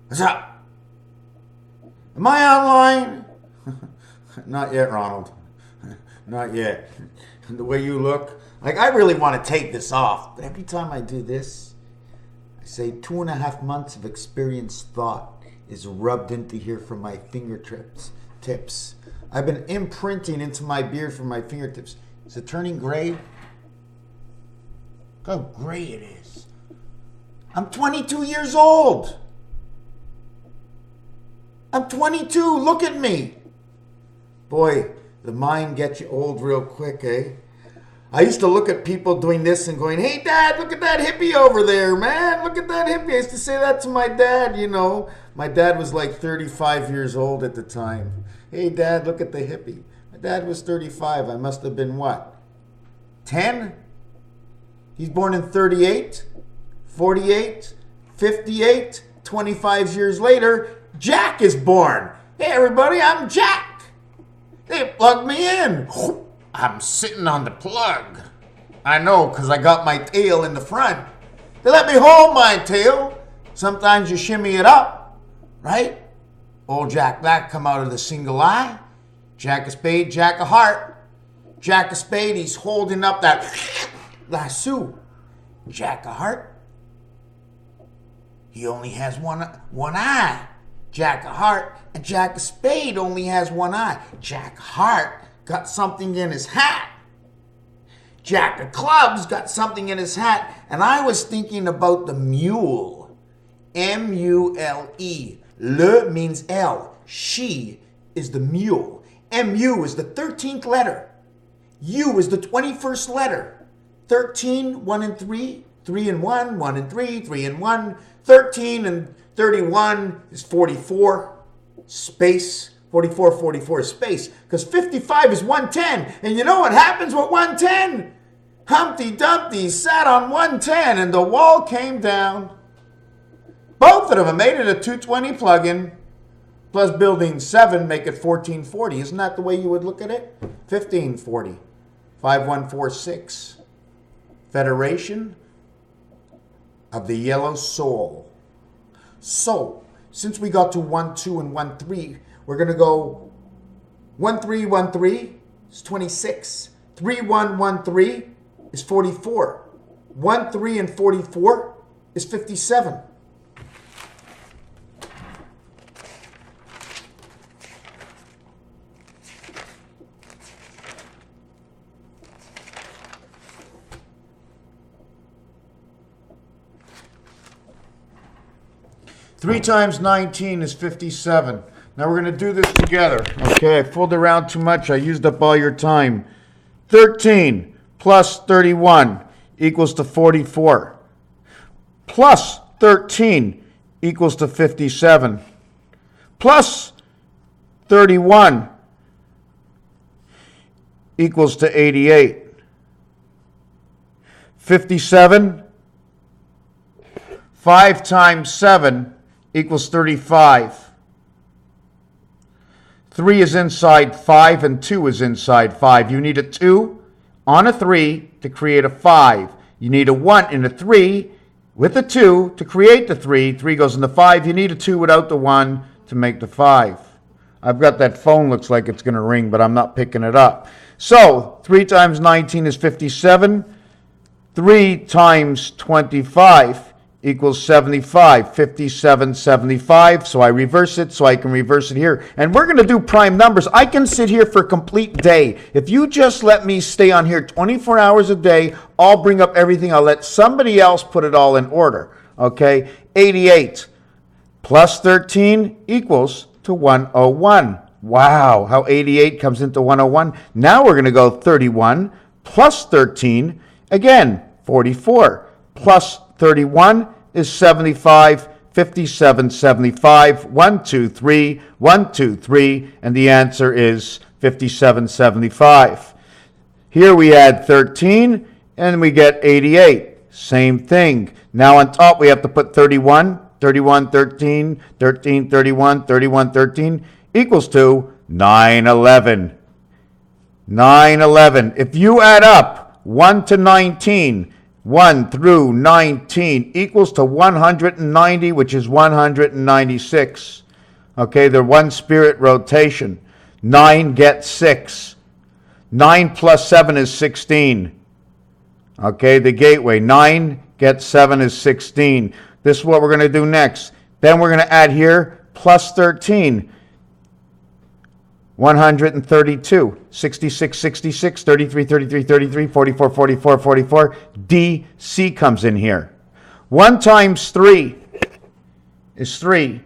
What's up? Am I online? Not yet, Ronald. Not yet. The way you look, like I really want to take this off. But every time I do this, I say 2.5 months of experienced thought is rubbed into here from my fingertips. I've been imprinting into my beard from my fingertips. Is it turning gray? Look how gray it is. I'm 22 years old. I'm 22. Look at me. Boy, the mind gets you old real quick, eh? I used to look at people doing this and going, hey, Dad, look at that hippie over there, man. Look at that hippie. I used to say that to my dad, you know. My dad was like 35 years old at the time. Hey, Dad, look at the hippie. My dad was 35. I must have been what? 10? He's born in 38, 48, 58, 25 years later, Jack is born. Hey, everybody, I'm Jack. They plugged me in. I'm sitting on the plug. I know, because I got my tail in the front. They let me hold my tail. Sometimes you shimmy it up, right? Old Jack Black come out of the single eye. Jack of spade, Jack of heart. Jack of spade, he's holding up that lasso. Jack of heart, he only has one eye. Jack of heart and Jack of spade only has one eye. Jack of heart got something in his hat. Jack of clubs got something in his hat. And I was thinking about the mule. M-U-L-E. Le means L. She is the mule. M-U is the 13th letter. U is the 21st letter. 13, 1 and 3. 3 and 1, 1 and 3, 3 and 1. 13 and 31 is 44. Space. 44, 44 is space. Because 55 is 110. And you know what happens with 110? Humpty Dumpty sat on 110 and the wall came down. Both of them made it a 220 plug-in. Plus building 7 make it 1440. Isn't that the way you would look at it? 1540. 5146. Federation of the Yellow Soul. So, since we got to 1, 2, and 1, 3, we're going to go 1, 3, 1, 3 is 26. 3, 1, 1, 3 is 44. 1, 3, and 44 is 57. Three times 19 is 57. Now we're going to do this together. Okay, I fooled around too much. I used up all your time. 13 plus 31 equals to 44. Plus 13 equals to 57. Plus 31 equals to 88. 57, 5 times 7 equals 35. 3 is inside 5 and 2 is inside 5. You need a 2 on a 3 to create a 5. You need a 1 in a 3 with a 2 to create the 3. 3 goes in the 5. You need a 2 without the 1 to make the 5. I've got that phone, looks like it's going to ring, but I'm not picking it up. So 3 times 19 is 57. 3 times 25 equals 75, 57, 75. So I reverse it so I can reverse it here. And we're going to do prime numbers. I can sit here for a complete day. If you just let me stay on here 24 hours a day, I'll bring up everything. I'll let somebody else put it all in order. Okay? 88 plus 13 equals to 101. Wow, how 88 comes into 101. Now we're going to go 31 plus 13. Again, 44 plus 31 is 75, 57, 75, 1, 2, 3, 1, 2, 3, and the answer is 57, 75. Here we add 13, and we get 88. Same thing. Now on top we have to put 31, 31, 13, 13, 31, 31, 13, equals to 911. 911. If you add up 1 to 19, 1 through 19 equals to 190, which is 196. Okay, they're one spirit rotation. 9 gets 6. 9 plus 7 is 16. Okay, the gateway. 9 gets 7 is 16. This is what we're going to do next. Then we're going to add here plus 13. 132, 66, 66, 33, 33, 33, 44, 44, 44. DC comes in here. 1 times 3 is 3.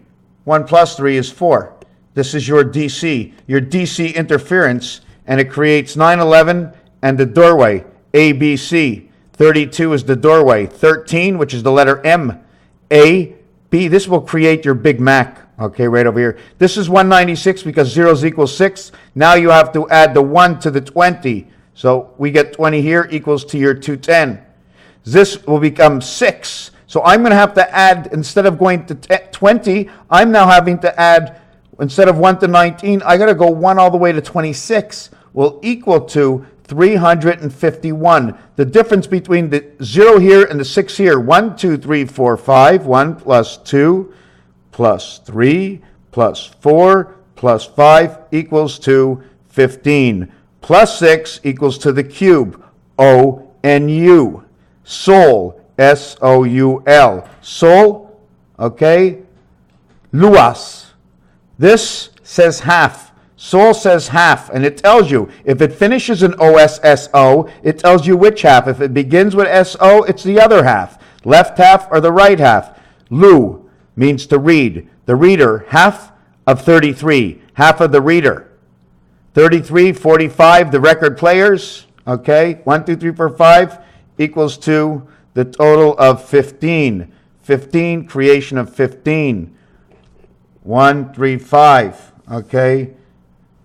1 plus 3 is 4. This is your DC interference, and it creates 9, 11, and the doorway, ABC. 32 is the doorway. 13, which is the letter M, A, B. This will create your Big Mac. Okay, right over here. This is 196 because 0 equals 6. Now you have to add the 1 to the 20. So we get 20 here equals to your 210. This will become 6. So I'm going to have to add, instead of going to 20, I'm now having to add, instead of 1 to 19, I got to go 1 all the way to 26, will equal to 351. The difference between the 0 here and the 6 here, 1, 2, 3, 4, 5, 1 plus 2 plus 3 plus 4 plus 5 equals to 15. Plus 6 equals to the cube, O-N-U. Sol, S-O-U-L. Sol, okay? Luas. This says half. Sol says half, and it tells you, if it finishes in O-S-S-O, it tells you which half. If it begins with S-O, it's the other half. Left half or the right half. Lu means to read. The reader, half of 33, half of the reader. 33, 45, the record players, okay? 1, 2, 3, 4, 5 equals to the total of 15. 15, creation of 15. 1, 3, 5, okay?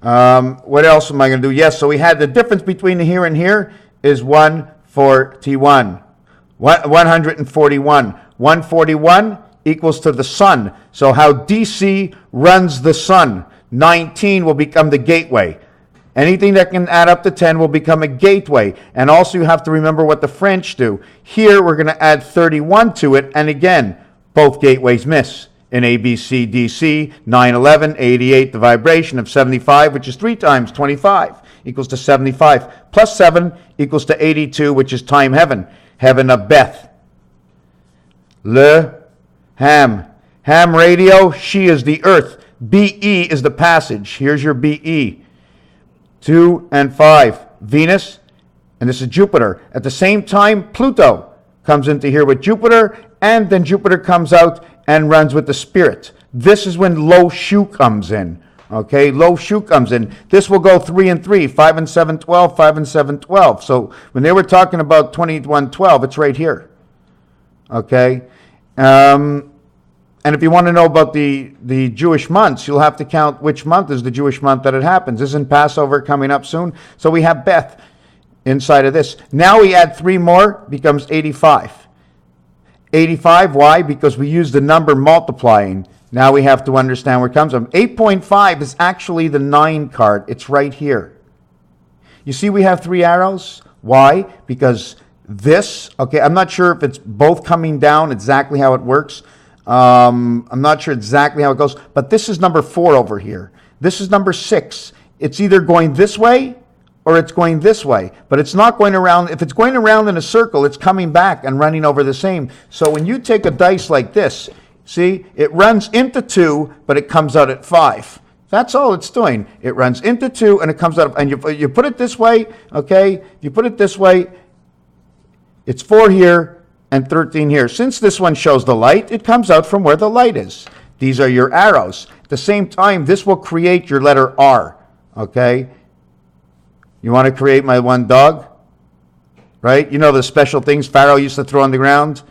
What else am I going to do? Yes, so we had the difference between here and here is 141. 141. 141 equals to the sun. So how DC runs the sun. 19 will become the gateway. Anything that can add up to 10 will become a gateway. And also you have to remember what the French do. Here we're going to add 31 to it. And again, both gateways miss. In ABC, DC, 9, 11, 88, the vibration of 75, which is 3 times 25, equals to 75. Plus 7 equals to 82, which is time heaven. Heaven of Beth. Le Ham. Ham radio, she is the earth. BE is the passage. Here's your BE. 2 and 5, Venus, and this is Jupiter. At the same time, Pluto comes into here with Jupiter, and then Jupiter comes out and runs with the spirit. This is when low shu comes in. Okay, low shu comes in. This will go 3 and 3, 5 and 7, 12, 5 and 7, 12. So when they were talking about 21, 12, it's right here. Okay. And if you want to know about the Jewish months, you'll have to count which month is the Jewish month that it happens. Isn't Passover coming up soon? So we have Beth inside of this. Now we add 3 more, becomes 85. 85, why? Because we use the number multiplying. Now we have to understand where it comes from. 8.5 is actually the 9 card. It's right here. You see we have 3 arrows. Why? Because this, okay, I'm not sure if it's both coming down, exactly how it works. I'm not sure exactly how it goes, but this is number 4 over here. This is number 6. It's either going this way or it's going this way, but it's not going around. If it's going around in a circle, it's coming back and running over the same. So when you take a dice like this, see, it runs into 2, but it comes out at 5. That's all it's doing. It runs into 2 and it comes out, and you put it this way, okay? You put it this way, it's 4 here and 13 here. Since this one shows the light, it comes out from where the light is. These are your arrows. At the same time, this will create your letter R, okay? You want to create my one dog? Right? You know the special things Pharaoh used to throw on the ground?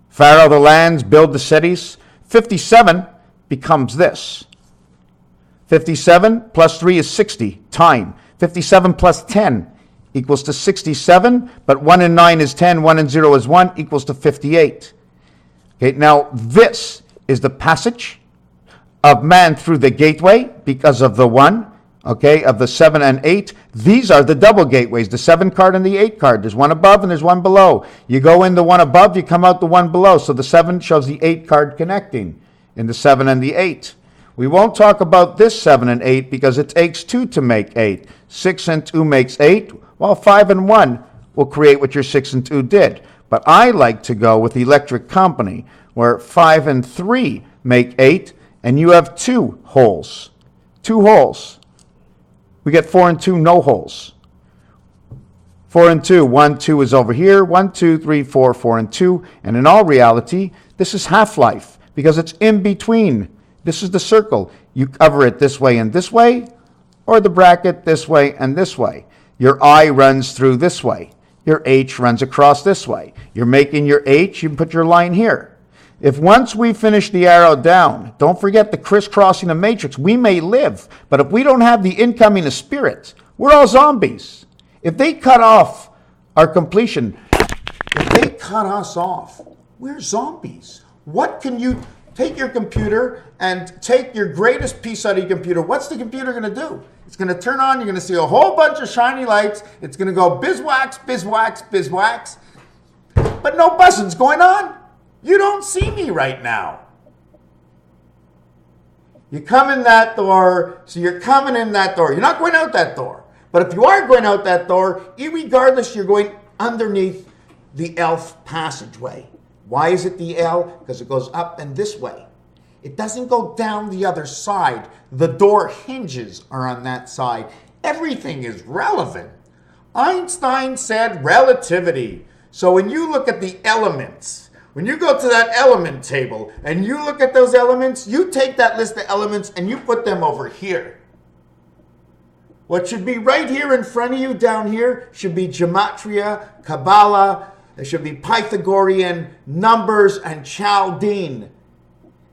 Pharaoh the lands, build the cities. 57 becomes this. 57 plus 3 is 60, time. 57 plus 10 equals to 67, but 1 and 9 is 10, 1 and 0 is 1, equals to 58. Okay, now this is the passage of man through the gateway because of the 1. okay, of the 7 and 8. These are the double gateways, the 7 card and the 8 card. There's one above and there's one below. You go in the one above, you come out the one below. So the 7 shows the 8 card connecting in the 7 and the 8. We won't talk about this 7 and 8 because it takes 2 to make 8. 6 and 2 makes 8, while 5 and 1 will create what your 6 and 2 did. But I like to go with electric company, where 5 and 3 make 8, and you have 2 holes. 2 holes. We get 4 and 2, no holes. 4 and 2, 1, 2 is over here. 1, 2, 3, 4, 4 and 2. And in all reality, this is half-life because it's in between. This is the circle. You cover it this way and this way, or the bracket this way and this way. Your I runs through this way. Your H runs across this way. You're making your H, you put your line here. If once we finish the arrow down, don't forget the crisscrossing of matrix. We may live, but if we don't have the incoming of spirit, we're all zombies. If they cut off our completion, if they cut us off, we're zombies. What can you take your computer and take your greatest piece out of your computer? What's the computer going to do? It's going to turn on. You're going to see a whole bunch of shiny lights. It's going to go bizwax, bizwax, bizwax. But no buzzing's going on. You don't see me right now. You come in that door, so you're coming in that door. You're not going out that door. But if you are going out that door, irregardless, you're going underneath the elf passageway. Why is it the L? Because it goes up and this way. It doesn't go down the other side. The door hinges are on that side. Everything is relevant. Einstein said relativity. So when you look at the elements, when you go to that element table and you look at those elements, you take that list of elements and you put them over here. What should be right here in front of you down here should be gematria, Kabbalah. There should be Pythagorean, numbers, and Chaldean.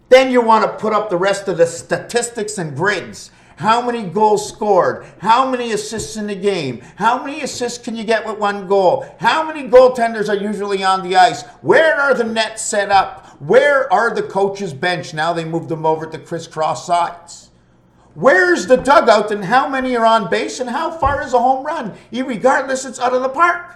Then you want to put up the rest of the statistics and grids. How many goals scored? How many assists in the game? How many assists can you get with one goal? How many goaltenders are usually on the ice? Where are the nets set up? Where are the coaches' bench? Now they moved them over to crisscross sides. Where's the dugout and how many are on base and how far is a home run? Irregardless, it's out of the park.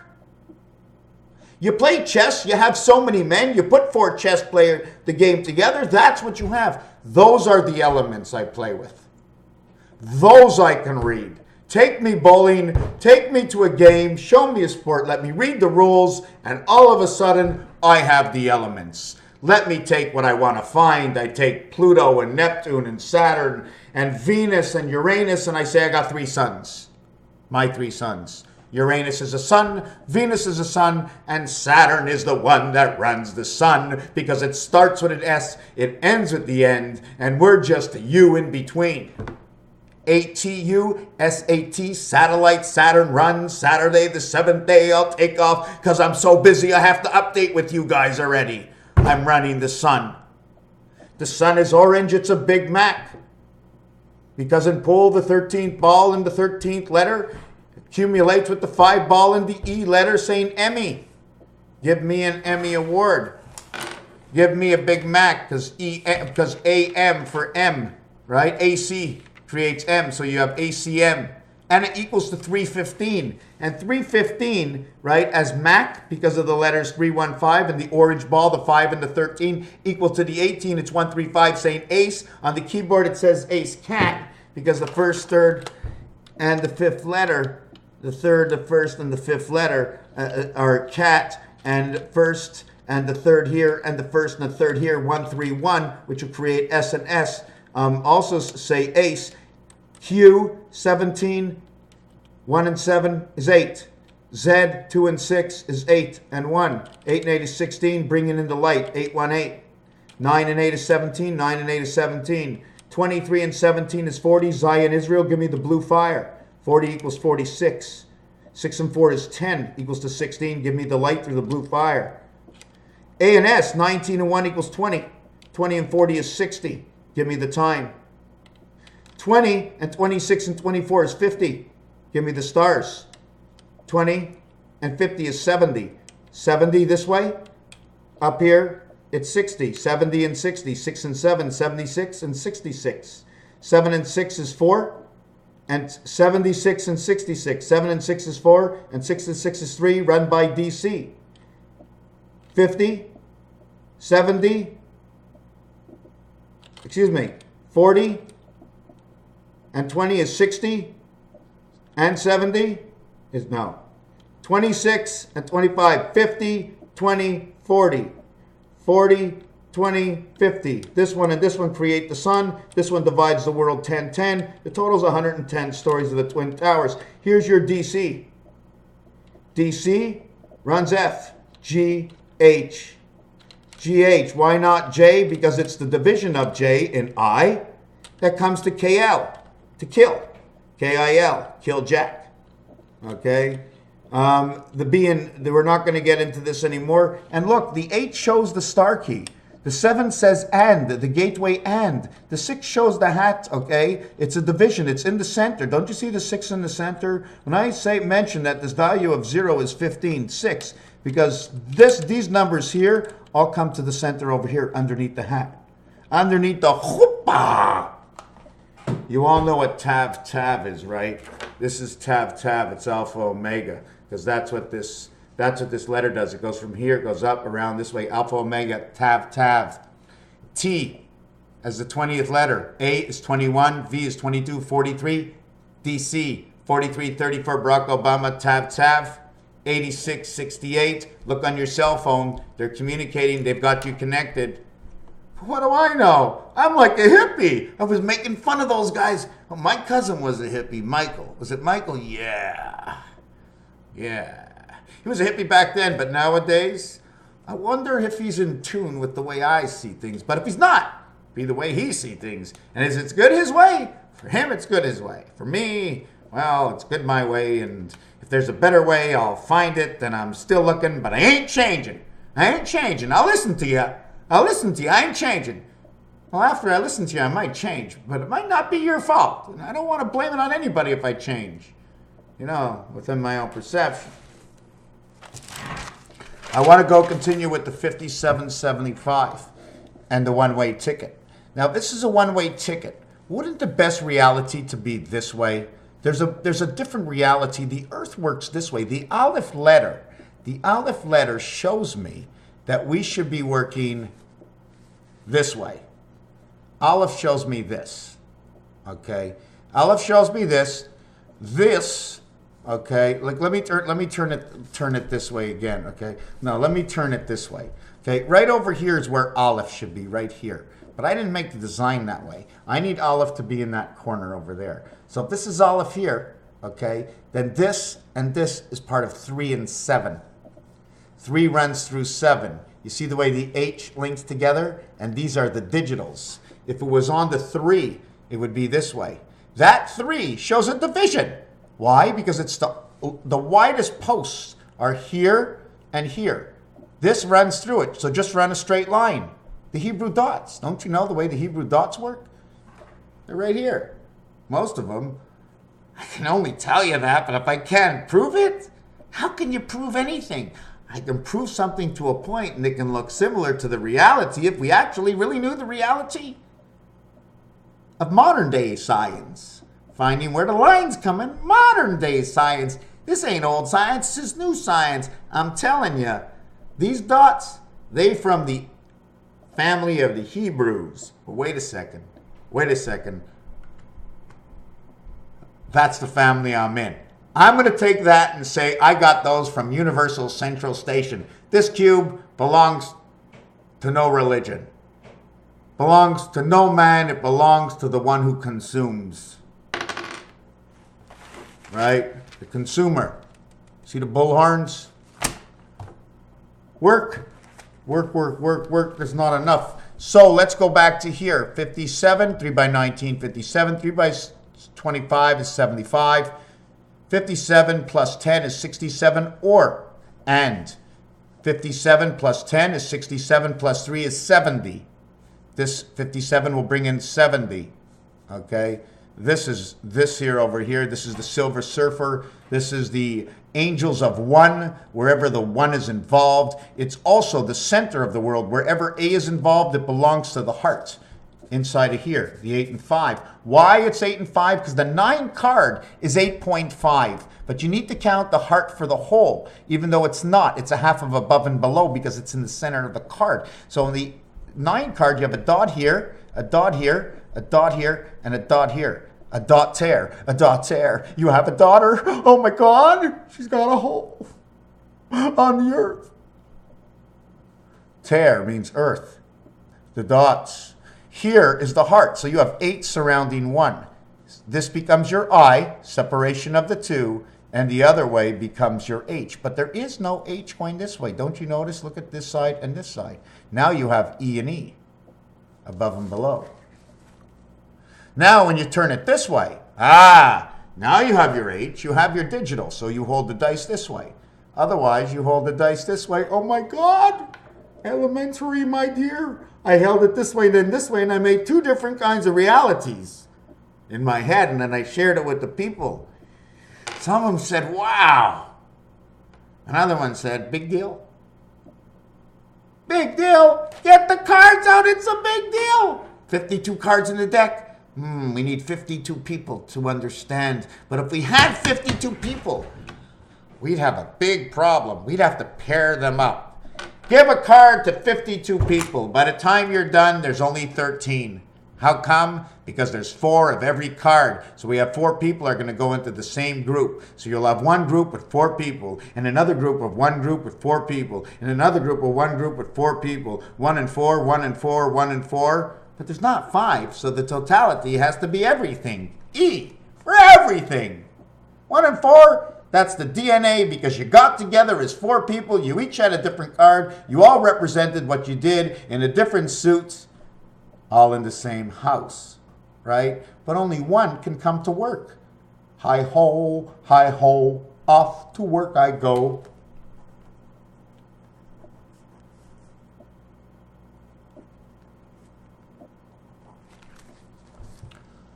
You play chess, you have so many men, you put 4 chess players the game together, that's what you have. Those are the elements I play with. Those I can read. Take me bowling, take me to a game, show me a sport, let me read the rules, and all of a sudden, I have the elements. Let me take what I want to find. I take Pluto and Neptune and Saturn and Venus and Uranus, and I say I got 3 suns. My 3 suns. Uranus is a sun, Venus is a sun, and Saturn is the one that runs the sun because it starts with an S, it ends with the end, and we're just a U in between. ATU, SAT, satellite, Saturn runs, Saturday the 7th day I'll take off because I'm so busy I have to update with you guys already. I'm running the sun. The sun is orange, it's a Big Mac. Because in pool, the 13th ball in the 13th letter accumulates with the 5 ball in the E letter saying Emmy. Give me an Emmy award. Give me a Big Mac because AM for M, right? AC creates M, so you have ACM. And it equals to 315. And 315, right, as Mac, because of the letters 315 and the orange ball, the 5 and the 13, equal to the 18. It's 135 saying ace. On the keyboard it says ace cat because the first, third, and the fifth letter, the third, the first, and the fifth letter are cat, and first and the third here, and the first and the third here, 131, which will create S and S. Also say ace. Q, 17, 1 and 7 is 8. Z, 2 and 6 is 8 and 1. 8 and 8 is 16, bringing in the light, 818. 9 and 8 is 17, 9 and 8 is 17. 23 and 17 is 40, Zion, Israel, give me the blue fire. 40 equals 46. 6 and 4 is 10, equals to 16, give me the light through the blue fire. A and S, 19 and 1 equals 20. 20 and 40 is 60, give me the time. 20 and 26 and 24 is 50. Give me the stars. 20 and 50 is 70. 70 this way. Up here, it's 60. 70 and 60. 6 and 7, 76 and 66. 7 and 6 is 4. and 76 and 66. 7 and 6 is 4, and 6 and 6 is 3, run by DC. 50, 70, 40, and 20 is 60, and 70 is no. 26 and 25, 50, 20, 40. 40, 20, 50. This one and this one create the sun. This one divides the world 10, 10. The total is 110 stories of the Twin Towers. Here's your DC. DC runs F, G, H. GH, why not J? Because it's the division of J in I that comes to KL, to kill. KIL, kill Jack. Okay? The B and we're not going to get into this anymore. And look, the 8 shows the star key. The 7 says and, the gateway and. The 6 shows the hat, okay? It's a division. It's in the center. Don't you see the 6 in the center? When I mention that this value of 0 is 15, 6, because these numbers here all come to the center over here underneath the hat. Underneath the chuppah. You all know what tav tav is, right? This is tav tav. It's alpha omega, because that's what this letter does. It goes from here, it goes up around this way. Alpha omega, tav tav. T as the 20th letter. A is 21. V is 22. 43. DC 43. 34. Barack Obama, tav tav. 86, 68. Look on your cell phone. They're communicating. They've got you connected. What do I know? I'm like a hippie. I was making fun of those guys. Oh, my cousin was a hippie. Michael. Was it Michael? Yeah. Yeah. He was a hippie back then, but nowadays, I wonder if he's in tune with the way I see things. But if he's not, be the way he sees things. And is it good his way? For him, it's good his way. For me, well, it's good my way, and if there's a better way, I'll find it, then I'm still looking, but I ain't changing. I ain't changing. I'll listen to you. I'll listen to you. I ain't changing. Well, after I listen to you, I might change, but it might not be your fault. And I don't want to blame it on anybody if I change, within my own perception. I want to go continue with the 5775 and the one-way ticket. Now, this is a one-way ticket. Wouldn't the best reality to be this way? There's a different reality. The earth works this way. The Alef letter shows me that we should be working this way. Alef shows me this. Okay? Alef shows me this. This, okay? Like let me turn it this way again, okay? No, let me turn it this way. Okay? Right over here is where Alef should be, right here. But I didn't make the design that way. I need Alef to be in that corner over there. So if this is Alef here, okay, then this and this is part of 3 and 7. 3 runs through 7. You see the way the H links together? And these are the digitals. If it was on the 3, it would be this way. That 3 shows a division. Why? Because it's the widest posts are here and here. This runs through it, so just run a straight line. The Hebrew dots. Don't you know the way the Hebrew dots work? They're right here. Most of them. I can only tell you that, but if I can't prove it, how can you prove anything? I can prove something to a point and it can look similar to the reality if we actually really knew the reality of modern day science. Finding where the lines come in. Modern day science. This ain't old science, this is new science. I'm telling you, these dots, they from the family of the Hebrews. But wait a second. That's the family I'm in. I'm going to take that and say I got those from Universal Central Station. This cube belongs to no religion. Belongs to no man. It belongs to the one who consumes. Right? The consumer. See the bullhorns? Work. There's not enough. So let's go back to here. 57, 3 by 19, 57. 3 by 25 is 75. 57 plus 10 is 67, and 57 plus 10 is 67 plus 3 is 70. This 57 will bring in 70. Okay? This here over here. This is the Silver Surfer. This is the Angels of One, wherever the one is involved. It's also the center of the world. Wherever A is involved, it belongs to the heart. inside of here, the 8 and 5. Why it's 8 and 5? Because the 9 card is 8.5. But you need to count the heart for the whole, even though it's not. It's a half of above and below because it's in the center of the card. So in the 9 card, you have a dot here, a dot here, a dot here, and a dot here. A dot tear, a dot tear. You have a daughter? Oh my God, she's got a hole on the earth. Tear means earth. The dots. Here is the heart. So you have 8 surrounding 1. This becomes your I, separation of the 2, and the other way becomes your H. But there is no H going this way. Don't you notice? Look at this side and this side. Now you have E and E, above and below. Now when you turn it this way, now you have your H, you have your digital, so you hold the dice this way. Otherwise, you hold the dice this way. Oh my God! Elementary, my dear. I held it this way, then this way, and I made 2 different kinds of realities in my head, and then I shared it with the people. Some of them said, wow. Another one said, big deal. Big deal. Get the cards out. It's a big deal. 52 cards in the deck. We need 52 people to understand. But if we had 52 people, we'd have a big problem. We'd have to pair them up. Give a card to 52 people. By the time you're done, there's only 13. How come? Because there's 4 of every card. So we have 4 people are going to go into the same group. So you'll have one group with 4 people, and another group of one group with 4 people, and another group of one group with 4 people. 1 and 4, 1 and 4, 1 and 4. But there's not 5, so the totality has to be everything. E for everything. 1 and 4, that's the DNA, because you got together as 4 people. You each had a different card. You all represented what you did in a different suits. All in the same house, right? But only one can come to work. Hi ho, off to work I go.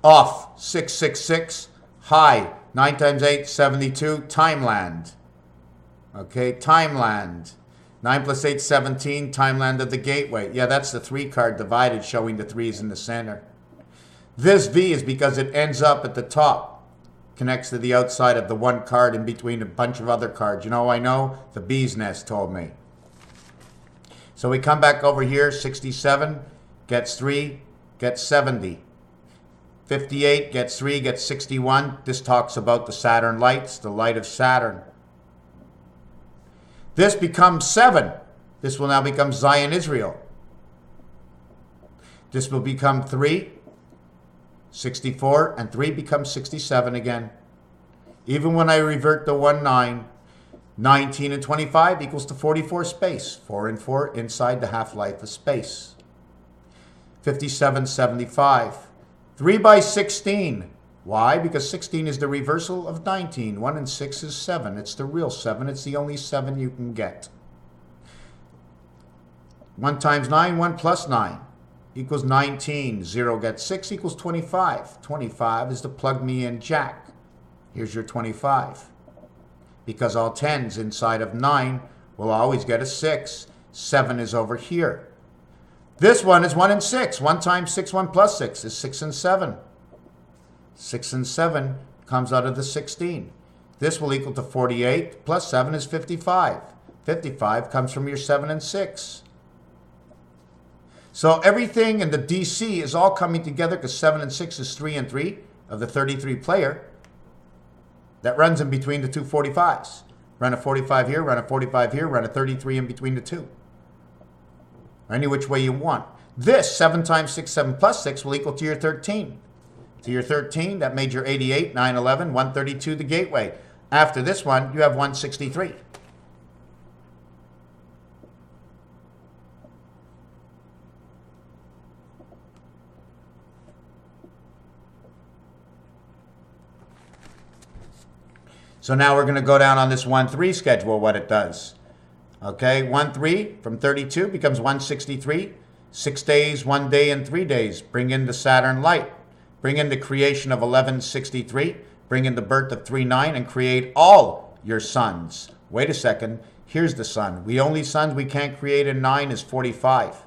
Off, 666, high, 9 times 8, 72, Timeland. Okay, Timeland. 9 plus 8, 17, Timeland of the Gateway. Yeah, that's the 3 card divided, showing the 3s in the center. This V is because it ends up at the top. Connects to the outside of the 1 card in between a bunch of other cards. You know how I know? The bee's nest told me. So we come back over here, 67, gets 3, gets 70. 58 gets 3, gets 61. This talks about the Saturn lights, the light of Saturn. This becomes 7. This will now become Zion, Israel. This will become 3, 64, and 3 becomes 67 again. Even when I revert the 1, 9, 19 and 25 equals to 44 space. 4 and 4 inside the half-life of space. 57, 75. 3 by 16. Why? Because 16 is the reversal of 19. 1 and 6 is 7. It's the real 7. It's the only 7 you can get. 1 times 9, 1 plus 9 equals 19. 0 gets 6 equals 25. 25 is the plug me in jack. Here's your 25. Because all 10s inside of 9 will always get a 6. 7 is over here. This one is 1 and 6. 1 times 6, 1 plus 6 is 6 and 7. 6 and 7 comes out of the 16. This will equal to 48, plus 7 is 55. 55 comes from your 7 and 6. So everything in the DC is all coming together, because 7 and 6 is 3 and 3 of the 33 player. That runs in between the two 45s. Run a 45 here, run a 45 here, run a 33 in between the two. Any which way you want. This, 7 times 6, 7 plus 6, will equal to your 13. To your 13, that made your 88, 9, 11, 132, the gateway. After this one, you have 163. So now we're going to go down on this 1-3 schedule, what it does. Okay, 1-3 from 32 becomes 163. 6 days, 1 day, and 3 days. Bring in the Saturn light. Bring in the creation of 1163. Bring in the birth of 39 and create all your suns. Wait a second. Here's the sun. The only suns we can't create in 9 is 45.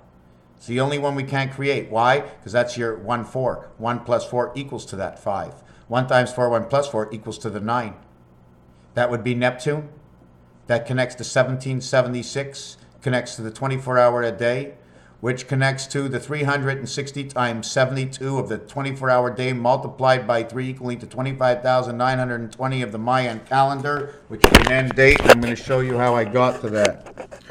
It's the only one we can't create. Why? Because that's your 1, 4. 1 plus 4 equals to that 5. 1 times 4, 1 plus 4 equals to the 9. That would be Neptune. That connects to 1776, connects to the 24-hour a day, which connects to the 360 times 72 of the 24-hour day multiplied by 3 equaling to 25,920 of the Mayan calendar, which is an end date. I'm going to show you how I got to that.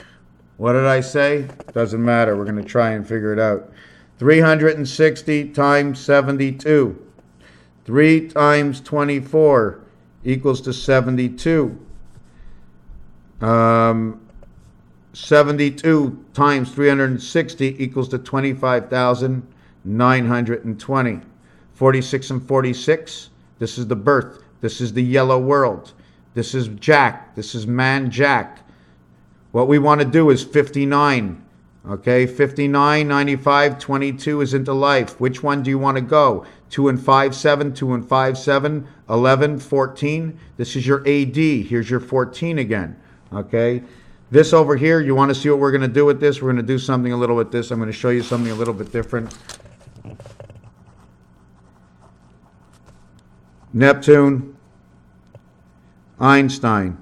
What did I say? Doesn't matter. We're going to try and figure it out. 360 times 72. 3 times 24 equals to 72. 72 times 360 equals to 25,920. 46 and 46. This is the birth. This is the yellow world. This is Jack. This is man Jack. What we want to do is 59. Okay, 59, 95, 22 is into life. Which one do you want to go? 2 and 5, 7, 2 and 5, 7, 11, 14. This is your AD. Here's your 14 again. Okay, this over here, you want to see what we're going to do with this? We're going to do something a little bit this. I'm going to show you something a little bit different. Neptune, Einstein.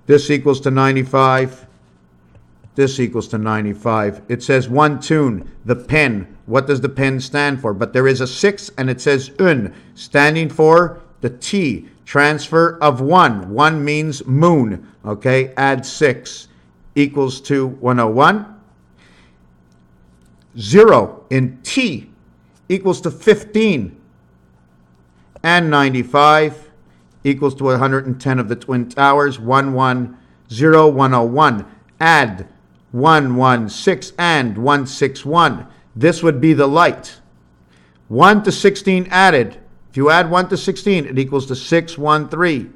This equals to 95. This equals to 95. It says one tune, the pen. What does the pen stand for? But there is a 6 and it says un, standing for the T. Transfer of 1. 1 means moon. Okay, add 6 equals to 101. 0 in T equals to 15. And 95 equals to 110 of the Twin Towers. 110, 101. Add 116 and 161. This would be the light. 1 to 16 added. If you add 1 to 16, it equals to 613.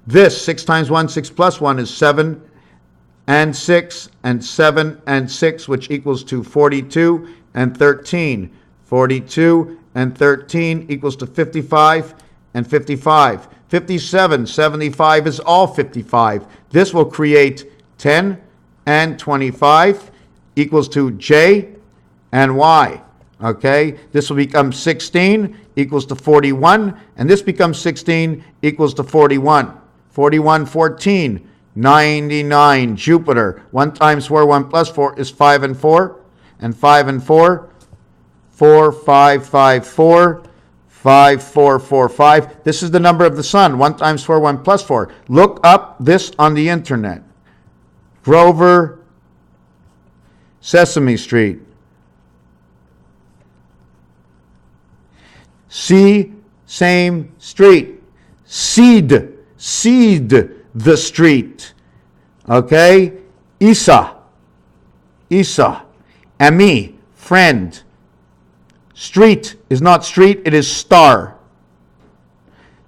This 6 times 1, 6 plus 1 is 7 and 6 and 7 and 6, which equals to 42 and 13. 42 and 13 equals to 55 and 55. 57, 75 is all 55. This will create 10 and 25 equals to J and Y. Okay, this will become 16 equals to 41, and this becomes 16 equals to 41. 41, 14, 99, Jupiter. 1 times 4, 1 plus 4 is 5 and 4, and 5 and 4, 4, 5, 5, 4, 5, 4, 4, 5. This is the number of the sun. 1 times 4, 1 plus 4. Look up this on the internet. Grover, Sesame Street. See, same street. Seed the street. Okay? Isa. Ami, friend. Street is not street, it is star.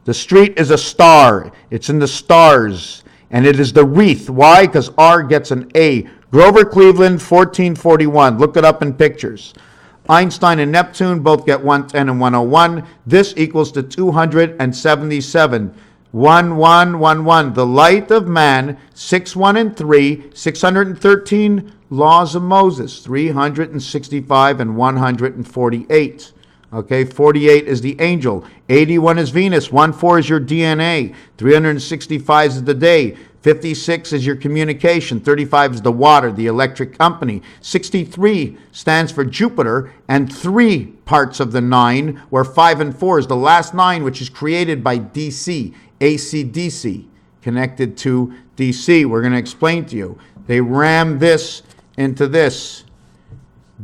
The street is a star. It's in the stars. And it is the wreath. Why? Because R gets an A. Grover Cleveland, 1441. Look it up in pictures. Einstein and Neptune both get 110 and 101. This equals to 277. 1, 1, 1, 1. The light of man, 6, 1, and 3. 613 laws of Moses. 365 and 148. Okay, 48 is the angel. 81 is Venus. 14 is your DNA. 365 is the day. 56 is your communication. 35 is the water, the electric company. 63 stands for Jupiter, and 3 parts of the 9, where 5 and 4 is the last 9, which is created by DC, AC-DC, connected to DC. We're going to explain to you. They ram this into this.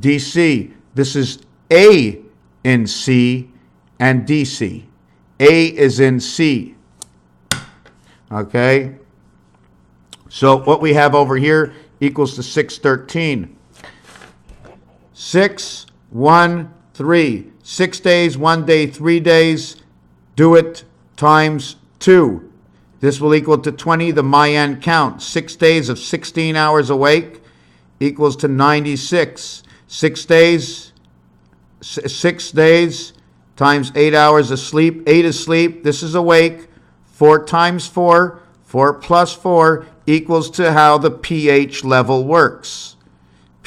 DC. This is A in C and DC. A is in C. Okay? So what we have over here equals to 613. 6, 1, 3. 6 days, 1 day, 3 days. Do it times 2. This will equal to 20, the Mayan count. 6 days of 16 hours awake equals to 96. 6 days times 8 hours of sleep. 8 is sleep. This is awake. 4 times 4. 4 plus 4 equals to how the pH level works.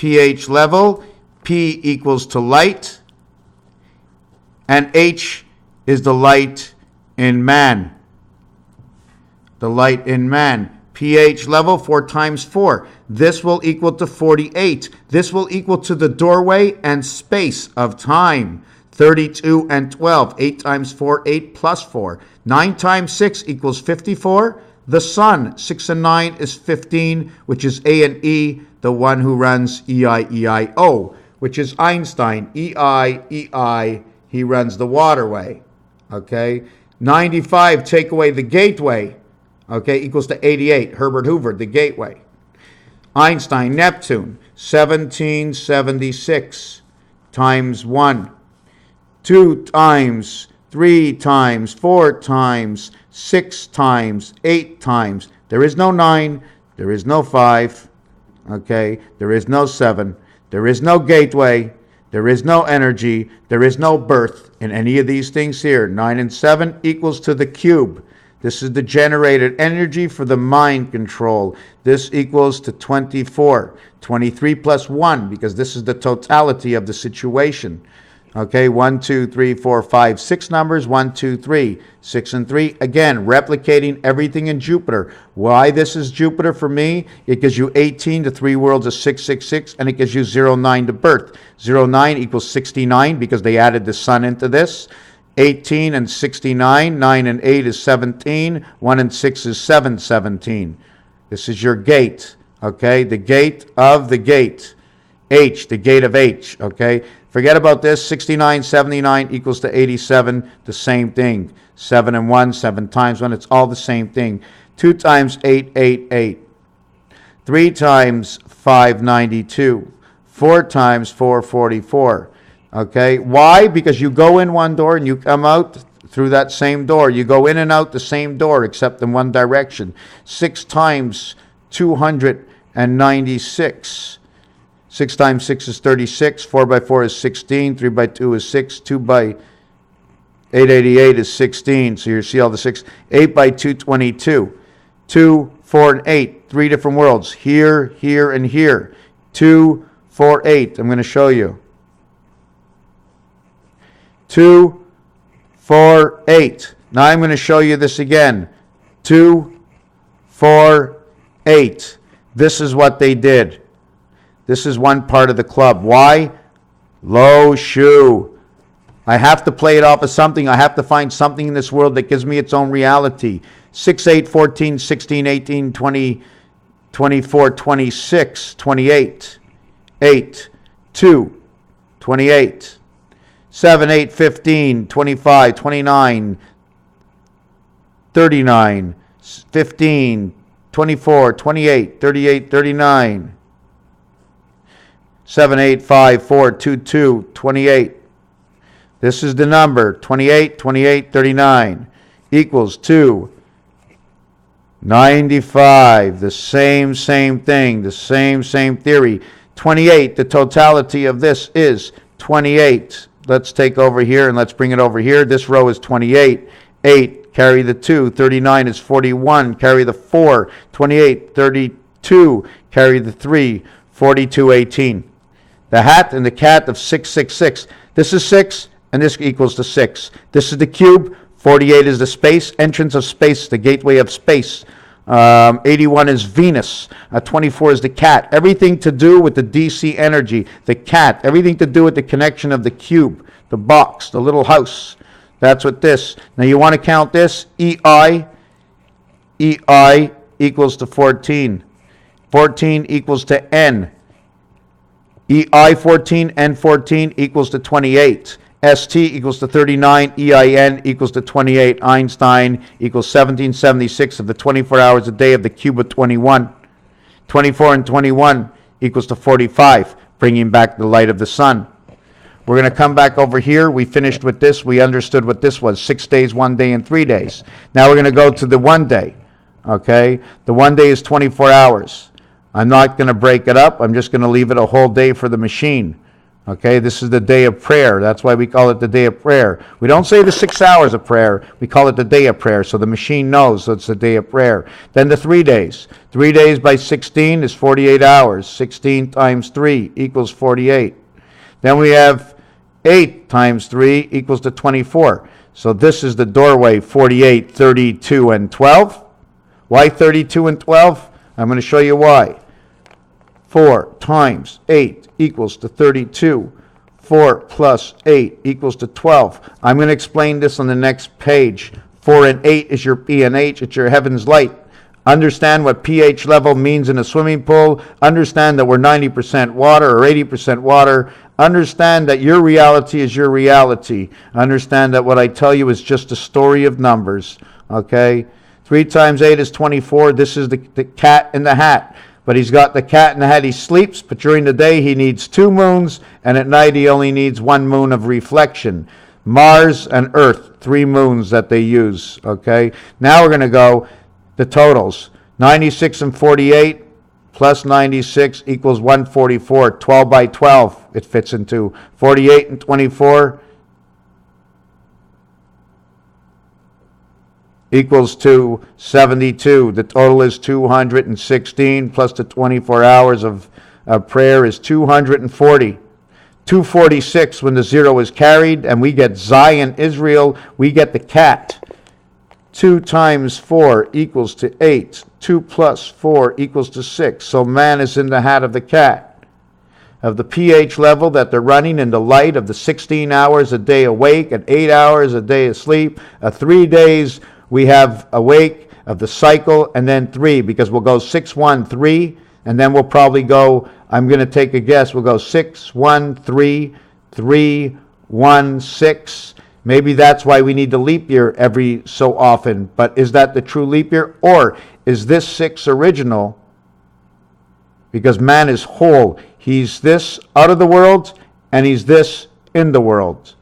pH level, P equals to light, and H is the light in man. The light in man. pH level, 4 times 4. This will equal to 48. This will equal to the doorway and space of time. 32 and 12. 8 times 4, 8 plus 4. 9 times 6 equals 54. The sun, 6 and 9 is 15, which is A and E, the one who runs EIEIO, which is Einstein. EI, he runs the waterway. Okay? 95, take away the gateway. Okay, equals to 88. Herbert Hoover, the gateway. Einstein, Neptune, 1776 times 1. 2 times, 3 times, 4 times, 6 times, 8 times. There is no 9. There is no 5. Okay, there is no 7. There is no gateway. There is no energy. There is no birth in any of these things here. 9 and 7 equals to the cube. This is the generated energy for the mind control. This equals to 24. 23 plus 1, because this is the totality of the situation. Okay, 1, 2, 3, 4, 5, 6 numbers. 1, 2, 3. 6 and 3. Again, replicating everything in Jupiter. Why this is Jupiter for me? It gives you 18 to 3 worlds of 666, and it gives you 09 to birth. 09 equals 69, because they added the sun into this. 18 and 69, 9 and 8 is 17, 1 and 6 is 717. This is your gate, okay? The gate of the gate. H, the gate of H, okay? Forget about this. 69, 79 equals to 87, the same thing. 7 and 1, 7 times 1, it's all the same thing. 2 times 8, 8, 8. 3 times 592. 4 times 444. Okay, why? Because you go in one door and you come out through that same door. You go in and out the same door except in one direction. 6 times 296. 6 times 6 is 36. 4 by 4 is 16. 3 by 2 is 6. 2 by 888 is 16. So you see all the 6. 8 by 2, 22. 2, 4, and 8. 3 different worlds. Here, here, and here. 2, 4, 8. I'm going to show you. 2, 4, 8. Now I'm going to show you this again. 2, 4, 8. This is what they did. This is one part of the club. Why? Low shoe. I have to play it off of something. I have to find something in this world that gives me its own reality. 6, 8, 14, 16, 18, 20, 24, 26, 28. 8, 2, 28. 7, 8, 15, 25, 29, 39, 15, 24, 28, 38, 39. 7, 8, 5, 4, 2, 2, 28. This is the number, 28, 28, 39, equals to 95. The same thing, the same theory. 28, the totality of this is 28. Let's take over here and let's bring it over here. This row is 28. 8, carry the 2. 39 is 41. Carry the 4. 28, 32. Carry the 3. 42, 18. The hat and the cat of 666. This is 6, and this equals to 6. This is the cube. 48 is the space, entrance of space, the gateway of space. 81 is Venus. 24 is the cat. Everything to do with the DC energy, the cat. Everything to do with the connection of the cube, the box, the little house. That's what this. Now you want to count this. EI equals to 14. 14 equals to N. EI 14, N 14 equals to 28. ST equals to 39, EIN equals to 28, Einstein equals 1776 of the 24 hours a day of the cube of 21. 24 and 21 equals to 45, bringing back the light of the sun. We're going to come back over here. We finished with this. We understood what this was, 6 days, 1 day, and 3 days. Now we're going to go to the 1 day, okay? The 1 day is 24 hours. I'm not going to break it up. I'm just going to leave it a whole day for the machine. Okay, this is the day of prayer. That's why we call it the day of prayer. We don't say the 6 hours of prayer. We call it the day of prayer, so the machine knows it's the day of prayer. Then the 3 days. 3 days by 16 is 48 hours. 16 times 3 equals 48. Then we have 8 times 3 equals to 24. So this is the doorway, 48, 32, and 12. Why 32 and 12? I'm going to show you why. 4 times 8 equals to 32. 4 plus 8 equals to 12. I'm going to explain this on the next page. 4 and 8 is your pH. It's your heaven's light. Understand what pH level means in a swimming pool. Understand that we're 90% water or 80% water. Understand that your reality is your reality. Understand that what I tell you is just a story of numbers. Okay? 3 times 8 is 24. This is the cat in the hat. But he's got the cat in the hat. He sleeps, but during the day he needs 2 moons, and at night he only needs 1 moon of reflection. Mars and Earth, 3 moons that they use. Okay? Now we're going to go the totals. 96 and 48 plus 96 equals 144. 12 by 12 it fits into. 48 and 24 equals to 72. The total is 216 plus the 24 hours of prayer is 240. 246 when the 0 is carried, and we get Zion, Israel, we get the cat. 2 times 4 equals to 8. 2 plus 4 equals to 6. So man is in the hat of the cat. Of the pH level that they're running in the light of the 16 hours a day awake and 8 hours a day asleep. 3 days we have awake of the cycle, and then 3, because we'll go 6, 1, 3, and then we'll probably go, I'm going to take a guess, we'll go 6, 1, 3, 3, 1, 6. Maybe that's why we need the leap year every so often. But is that the true leap year? Or is this 6 original? Because man is whole. He's this out of the world, and he's this in the world.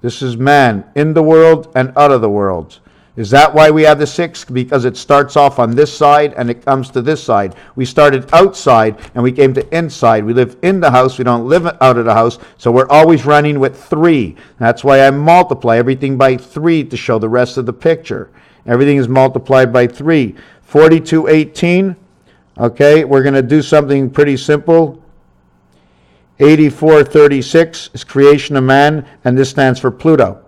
This is man in the world and out of the world. Is that why we have the 6? Because it starts off on this side and it comes to this side. We started outside and we came to inside. We live in the house. We don't live out of the house. So we're always running with 3. That's why I multiply everything by 3 to show the rest of the picture. Everything is multiplied by 3. 4218. Okay, we're going to do something pretty simple. 8436 is creation of man, and this stands for Pluto.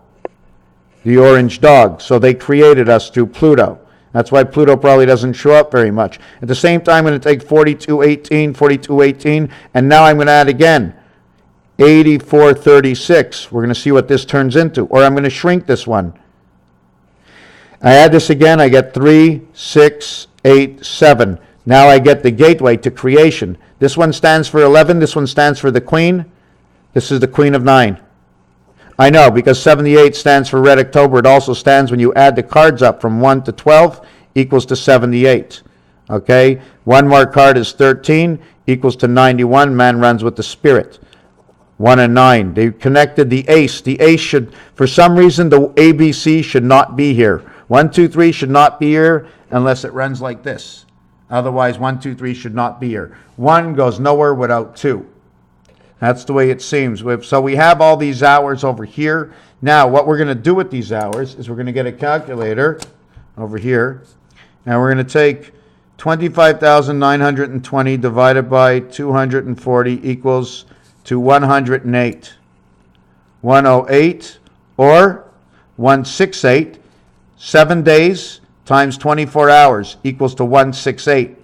The orange dog. So they created us through Pluto. That's why Pluto probably doesn't show up very much. At the same time, I'm going to take 4218, 4218, and now I'm going to add again 8436. We're going to see what this turns into. Or I'm going to shrink this one. I add this again, I get 3, 6, 8, 7. Now I get the gateway to creation. This one stands for 11, this one stands for the queen. This is the queen of 9. I know, because 78 stands for Red October. It also stands when you add the cards up from 1 to 12 equals to 78. Okay? 1 more card is 13 equals to 91. Man runs with the spirit. 1 and 9. They connected the ace. The ace should, for some reason, the ABC should not be here. 1, 2, 3 should not be here unless it runs like this. Otherwise, 1, 2, 3 should not be here. 1 goes nowhere without 2. That's the way it seems. So we have all these hours over here. Now, what we're going to do with these hours is we're going to get a calculator over here. And we're going to take 25,920 divided by 240 equals to 108. 108 or 168. 7 days times 24 hours equals to 168.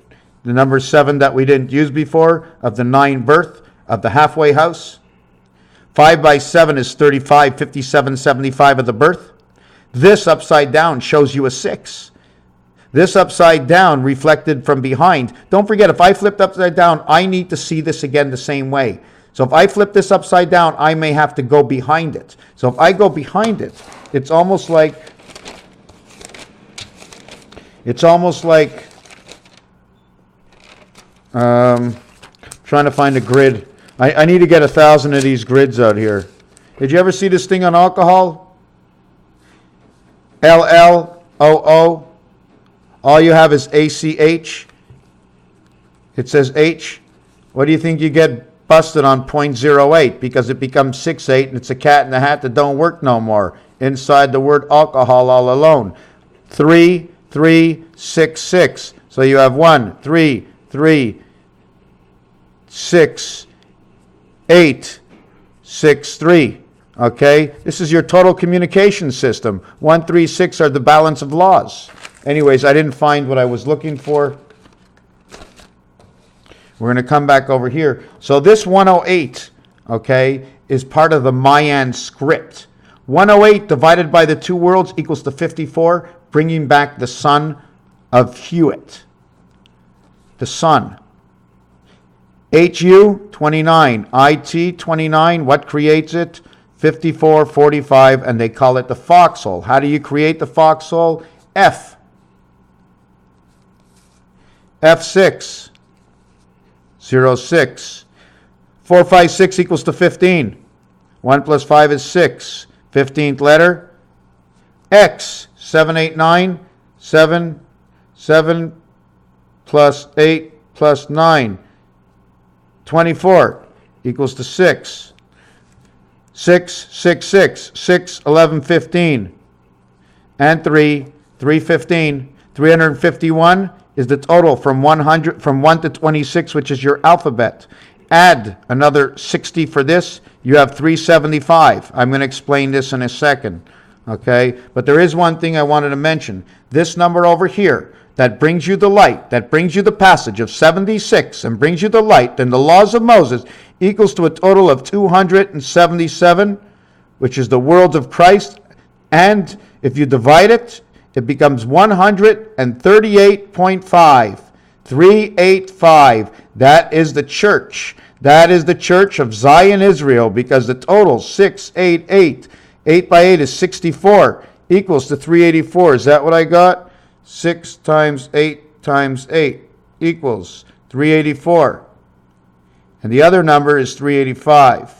The number 7 that we didn't use before of the 9 birth of the halfway house. 5 by 7 is 35, 57, 75 of the birth. This upside down shows you a 6. This upside down reflected from behind. Don't forget, if I flipped upside down, I need to see this again the same way. So if I flip this upside down, I may have to go behind it. So if I go behind it, it's almost like trying to find a grid. I need to get 1,000 of these grids out here. Did you ever see this thing on alcohol? LLOO. All you have is ACH. It says H. What do you think you get busted on 0.08? Because it becomes 68 and it's a cat in the hat that don't work no more. Inside the word alcohol all alone. 3366. So you have 1, 3, 3, 6, 8, 6, 3. Okay? This is your total communication system. 1, 3, 6 are the balance of laws. Anyways, I didn't find what I was looking for. We're going to come back over here. So this 108, okay, is part of the Mayan script. 108 divided by the two worlds equals to 54, bringing back the son of Hewitt. The sun. HU, 29. IT, 29. What creates it? 54, 45, and they call it the foxhole. How do you create the foxhole? F. F6. 06. 4, 5, 6 equals to 15. 1 plus 5 is 6. 15th letter. X. 7, 8, 9. 7. 7 plus 8 plus 9. 24 equals to 6. 6, 6, 6. 6, 11, 15. And 3, 3, 15. 351 is the total from 1 to 26, which is your alphabet. Add another 60 for this, you have 375. I'm going to explain this in a second. Okay? But there is one thing I wanted to mention. This number over here, that brings you the light, that brings you the passage of 76 and brings you the light, then the laws of Moses equals to a total of 277, which is the worlds of Christ. And if you divide it, it becomes 138.5. 385. That is the church. That is the church of Zion, Israel, because the total 688. 8 by 8 is 64, equals to 384. Is that what I got? 6 times 8 times 8 equals 384. And the other number is 385.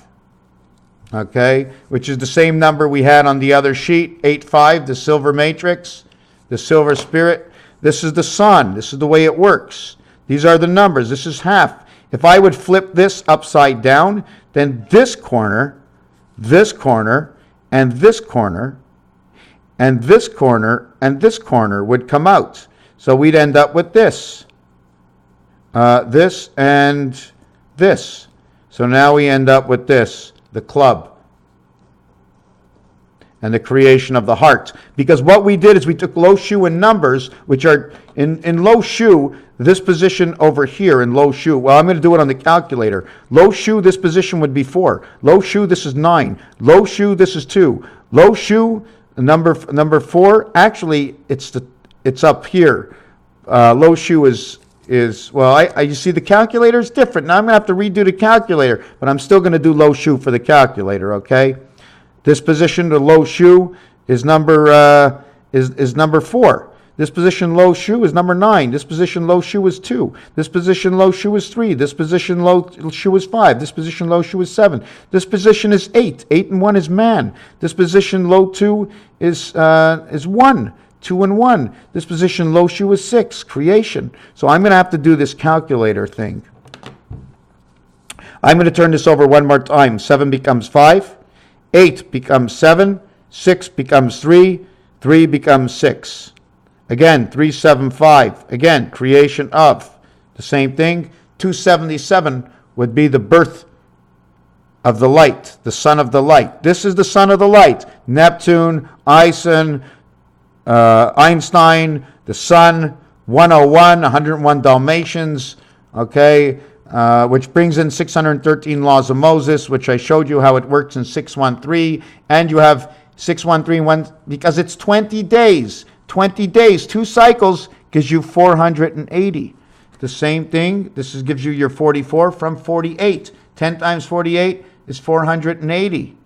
Okay, which is the same number we had on the other sheet, 85, the silver matrix, the silver spirit. This is the sun. This is the way it works. These are the numbers. This is half. If I would flip this upside down, then this corner, and this corner, and this corner, and this corner would come out. So we'd end up with this. This and this. So now we end up with this, the club. And the creation of the heart. Because what we did is we took low shu and numbers, which are in low shu, this position over here in low shu. Well, I'm going to do it on the calculator. Low shu, this position would be 4. Low shu, this is 9. Low shu, this is 2. Low shu, number 4. Actually, it's up here. Low shu is well. You see the calculator is different. Now I'm going to have to redo the calculator, but I'm still going to do low shu for the calculator. Okay. This position, the low shu, is number 4. This position low shu is number 9. This position low shu is 2. This position low shu is 3. This position low shu is 5. This position low shu is 7. This position is 8. 8 and 1 is man. This position low 2 is 1. 2 and 1. This position low shu is 6. Creation. So I'm going to have to do this calculator thing. I'm going to turn this over one more time. 7 becomes 5. 8 becomes 7, 6 becomes 3, 3 becomes 6. Again, 375. Again, creation of. The same thing. 277 would be the birth of the light, the son of the light. This is the son of the light. Neptune, Einstein, the sun, 101, 101 Dalmatians, okay, which brings in 613 laws of Moses, which I showed you how it works in 613. And you have 613 because it's 20 days. 20 days, 2 cycles gives you 480. The same thing, gives you your 44 from 48. 10 times 48 is 480.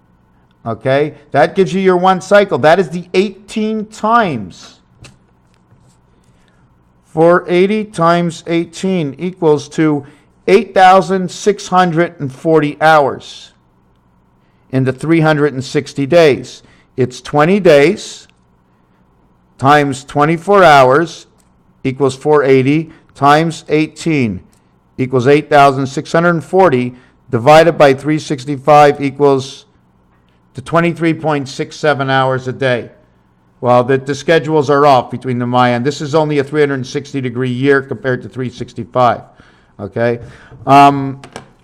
Okay, that gives you your 1 cycle. That is the 18 times. 480 times 18 equals to 8,640 hours in the 360 days. It's 20 days times 24 hours equals 480 times 18 equals 8,640 divided by 365 equals to 23.67 hours a day. Well, the schedules are off between the Maya, and this is only a 360-degree year compared to 365. Okay?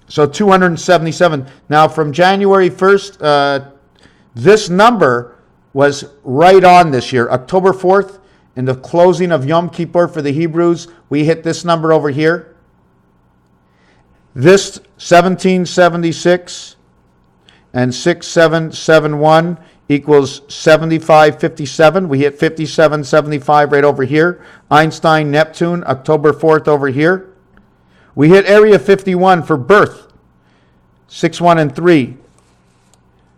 So 277. Now, from January 1st, this number was right on this year. October 4th, in the closing of Yom Kippur for the Hebrews, we hit this number over here. This 1776 and 6771 equals 7557. We hit 5775 right over here. Einstein, Neptune, October 4th over here. We hit Area 51 for birth. 6, 1, and 3.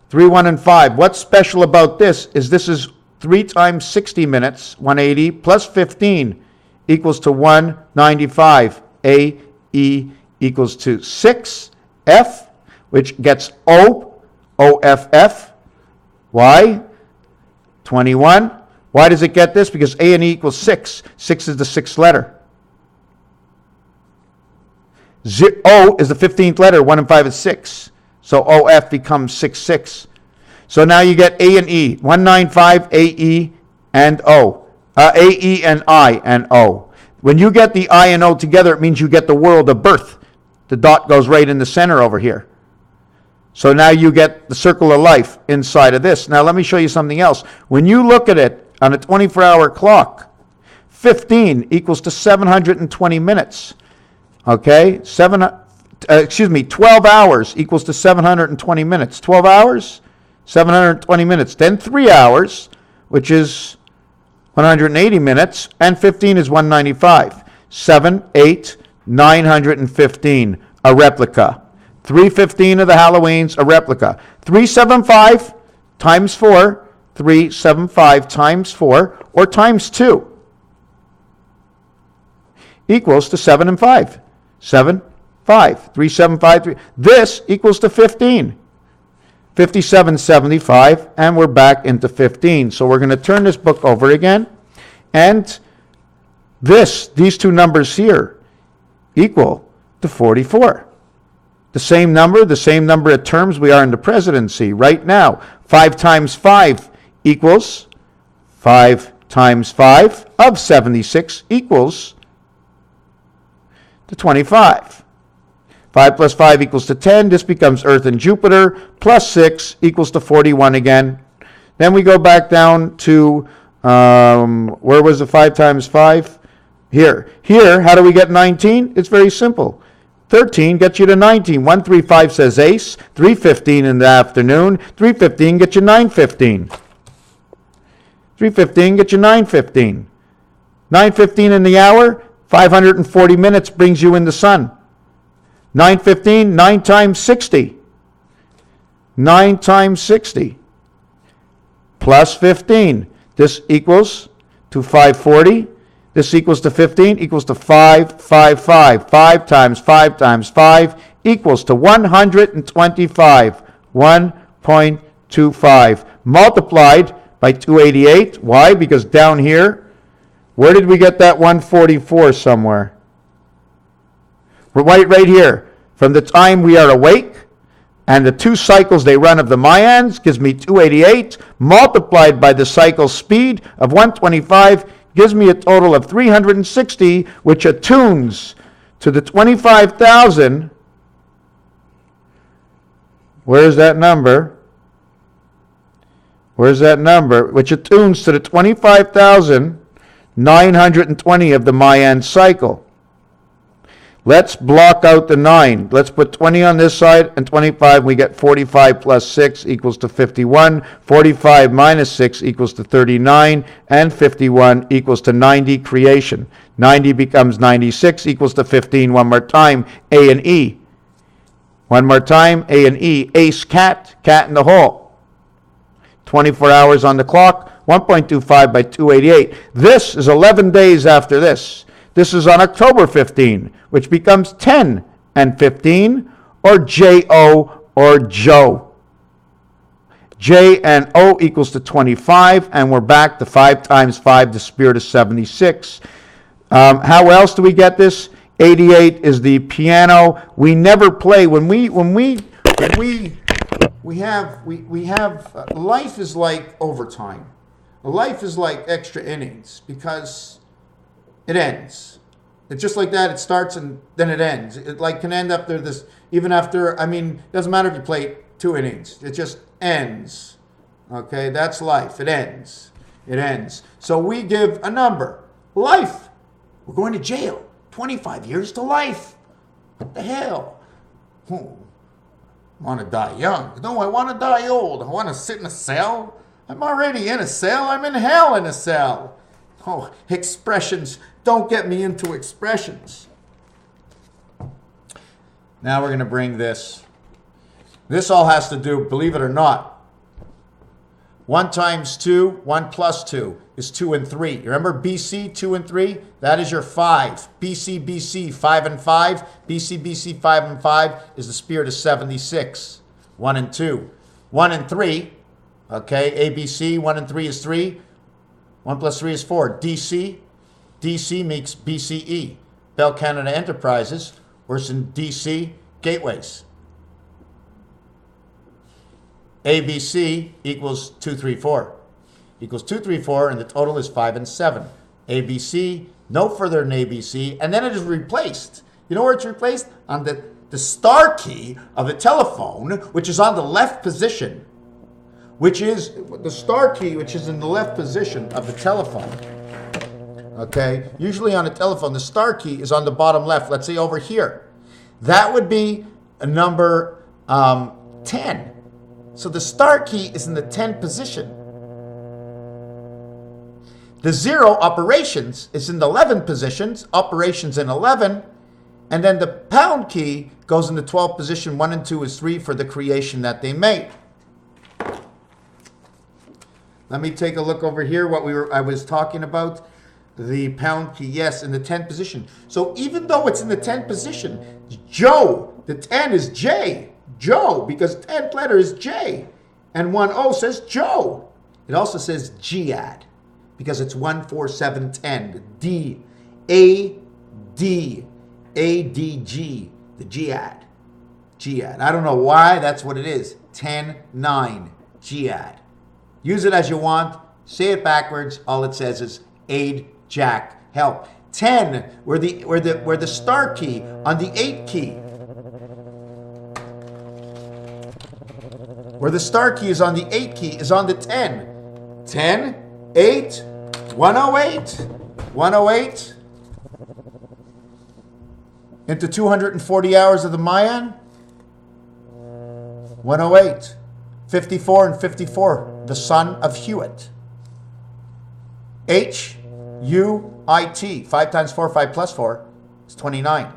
3, 1, and 5. What's special about this is 3 times 60 minutes, 180, plus 15 equals to 195. AE equals to 6. F, which gets O, OFF. Why? 21. Why does it get this? Because A and E equals 6. 6 is the 6th letter. O is the 15th letter. 1 and 5 is 6. So OF becomes 6, 6. So now you get A and E. 195, AE, and O. AE and I and O. When you get the I and O together, it means you get the world of birth. The dot goes right in the center over here. So now you get the circle of life inside of this. Now let me show you something else. When you look at it on a 24-hour clock, 15 equals to 720 minutes. Okay? 12 hours equals to 720 minutes. 12 hours, 720 minutes. Then 3 hours, which is 180 minutes, and 15 is 195. 7, 8, 915, a replica. 315 of the Halloweens, a replica. 375 times 4, 375 times 4, or times 2, equals to 7 and 5. 7, 5. 375, 3. This equals to 15. 5775, and we're back into 15. So we're going to turn this book over again. And these two numbers here equal to 44. The same number of terms we are in the presidency right now. 5 times 5 equals 5 times 5 of 76 equals to 25. 5 plus 5 equals to 10. This becomes Earth and Jupiter. Plus 6 equals to 41 again. Then we go back down to, where was the 5 times 5? Here. Here, how do we get 19? It's very simple. 13 gets you to 19. 135 says ace. 315 in the afternoon. 315 gets you 915. 315 gets you 915. 915 in the hour. 540 minutes brings you in the sun. 915, 9 times 60. 9 times 60. Plus 15. This equals to 540. This equals to 15, equals to 555. 5 times 5 times 5 equals to 125. 1.25. Multiplied by 288. Why? Because down here, where did we get that 144 somewhere? We're right here. From the time we are awake, and the 2 cycles they run of the Mayans gives me 288, multiplied by the cycle speed of 125, gives me a total of 360, which attunes to the 25,000. Where's that number? Where's that number? Which attunes to the 25,920 of the Mayan cycle. Let's block out the 9. Let's put 20 on this side and 25. We get 45 plus 6 equals to 51. 45 minus 6 equals to 39. And 51 equals to 90 creation. 90 becomes 96 equals to 15. One more time, A and E. One more time, A and E. Ace, cat, cat in the hole. 24 hours on the clock. 1.25 by 288. This is 11 days after this. This is on October 15, which becomes 10 and 15, or J-O or Joe. J and O equals to 25, and we're back to 5 times 5, the spirit of 76. How else do we get this? 88 is the piano. We never play. We have life is like overtime. A life is like extra innings because it ends. It's just like that. It starts and then it ends. It like can end after this, even after, I mean, it doesn't matter if you play 2 innings. It just ends. Okay, that's life. It ends. It ends. So we give a number. Life. We're going to jail. 25 years to life. What the hell? I want to die young. No, I want to die old. I want to sit in a cell. I'm already in a cell. I'm in hell in a cell. Oh, expressions. Don't get me into expressions. Now we're going to bring this. This all has to do, believe it or not, 1 times 2, 1 plus 2 is 2 and 3. You remember BC, 2 and 3? That is your 5. BC, 5 and 5. BC, 5 and 5 is the spirit of 76. 1 and 2. 1 and 3, okay, ABC, 1 and 3 is 3. 1 plus 3 is 4. DC makes BCE. Bell Canada Enterprises, worse than DC, Gateways. ABC equals 2, 3, 4. Equals 2, 3, 4, and the total is 5 and 7. ABC, no further than ABC, and then it is replaced. You know where it's replaced? On the star key of the telephone, which is on the left position, which is the star key, which is in the left position of the telephone. Okay? Usually on a telephone, the star key is on the bottom left. Let's say over here. That would be a number 10. So the star key is in the 10 position. The 0 operations is in the 11 positions, operations in 11, and then the pound key goes in the 12 position. 1 and 2 is 3 for the creation that they made. Let me take a look over here what I was talking about. The pound key, yes, in the 10 position. So even though it's in the 10 position, Joe, the 10 is J. Joe, because 10th letter is J. And 1 O says Joe. It also says GIAD, because it's 1, 4, 7, 10. D, A, D, A, D, G, the GIAD. GIAD. I don't know why, that's what it is. 10, 9, GIAD. Use it as you want. Say it backwards. All it says is aid, jack, help. 10, where the star key on the 8 key. Where the star key is on the 8 key is on the 10. 10, 8, 108, 108 into 240 hours of the Mayan. 108, 54 and 54, the son of Hewitt. H, U, I, T, 5 times 4, 5 plus 4 is 29.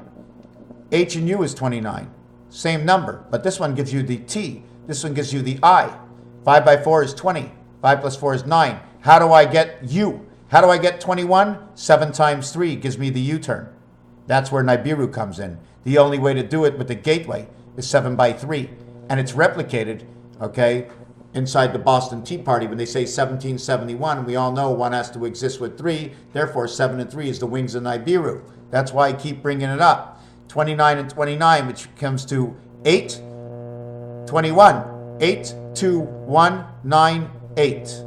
H and U is 29. Same number, but this one gives you the T. This one gives you the I. 5 by 4 is 20. 5 plus 4 is 9. How do I get U? How do I get 21? 7 times 3 gives me the U-turn. That's where Nibiru comes in. The only way to do it with the gateway is 7 by 3. And it's replicated, okay, inside the Boston Tea Party when they say 1771. We all know 1 has to exist with 3. Therefore, 7 and 3 is the wings of Nibiru. That's why I keep bringing it up. 29 and 29, which comes to 8. 21, 8, 2, 1, 9, 8.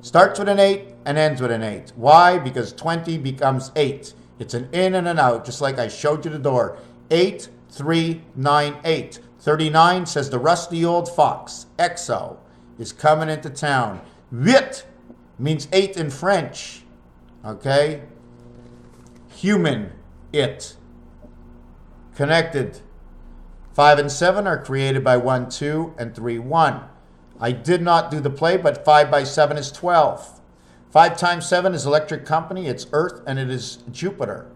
Starts with an 8 and ends with an 8. Why? Because 20 becomes 8. It's an in and an out, just like I showed you the door. 8, 3, 9, 8. 39 says the rusty old fox, Exo, is coming into town. Veet means 8 in French. Okay? Human, it. Connected. 5 and 7 are created by 1, 2, and 3, 1. I did not do the play, but 5 by 7 is 12. 5 times 7 is electric company, it's Earth, and it is Jupiter.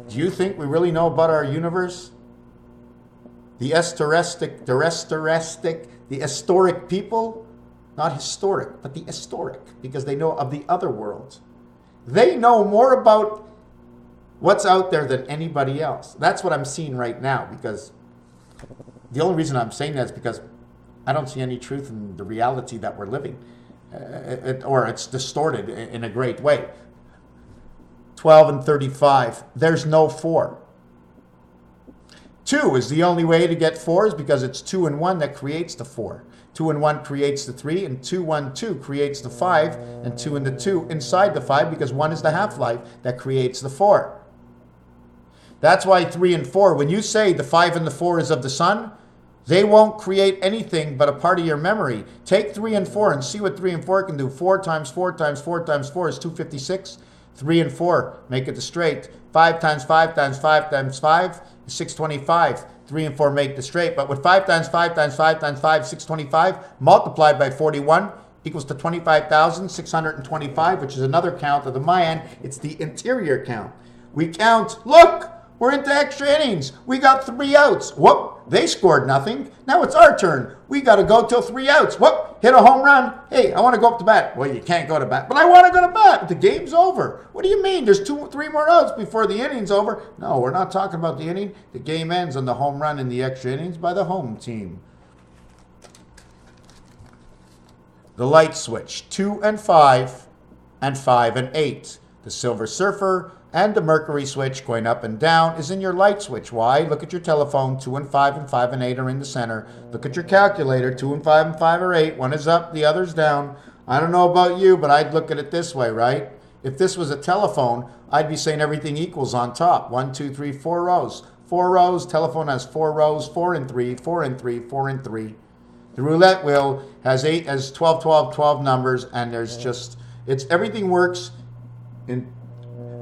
Do you think we really know about our universe? The historic people, not historic, but the historic, because they know of the other world. They know more about what's out there than anybody else. That's what I'm seeing right now, because the only reason I'm saying that is because I don't see any truth in the reality that we're living, or it's distorted in a great way. 12 and 35, there's no 4. 2 is the only way to get 4 is because it's 2 and 1 that creates the 4. 2 and 1 creates the 3, and 2, 1, 2 creates the 5, and 2 and the 2 inside the 5 because 1 is the half-life that creates the 4. That's why 3 and 4, when you say the 5 and the 4 is of the sun, they won't create anything but a part of your memory. Take 3 and 4 and see what 3 and 4 can do. 4 times 4 times 4 times 4 is 256. 3 and 4, make it the straight. 5 times 5 times 5 times 5 is 625. 3 and 4 make the straight. But with 5 times 5 times 5 times 5, 625, multiplied by 41 equals to 25,625, which is another count of the Mayan. It's the interior count. We count, look, we're into extra innings. We got 3 outs. Whoop, they scored nothing. Now it's our turn. We got to go till 3 outs. Whoop, hit a home run. Hey, I want to go up to bat. Well, you can't go to bat. But I want to go to bat. The game's over. What do you mean? There's 2 or 3 more outs before the inning's over. No, we're not talking about the inning. The game ends on the home run in the extra innings by the home team. The light switch, 2 and 5 and 5 and 8. The Silver Surfer and the Mercury switch going up and down is in your light switch. Why? Look at your telephone. 2 and 5 and 5 and 8 are in the center. Look at your calculator. 2 and 5 and 5 are 8. One is up, the other's down. I don't know about you, but I'd look at it this way, right? If this was a telephone, I'd be saying everything equals on top. 1, 2, 3, 4 rows. 4 rows. Telephone has 4 rows. 4 and 3, 4 and 3, 4 and 3. The roulette wheel has 12, 12, 12 numbers, and there's just, it's everything works in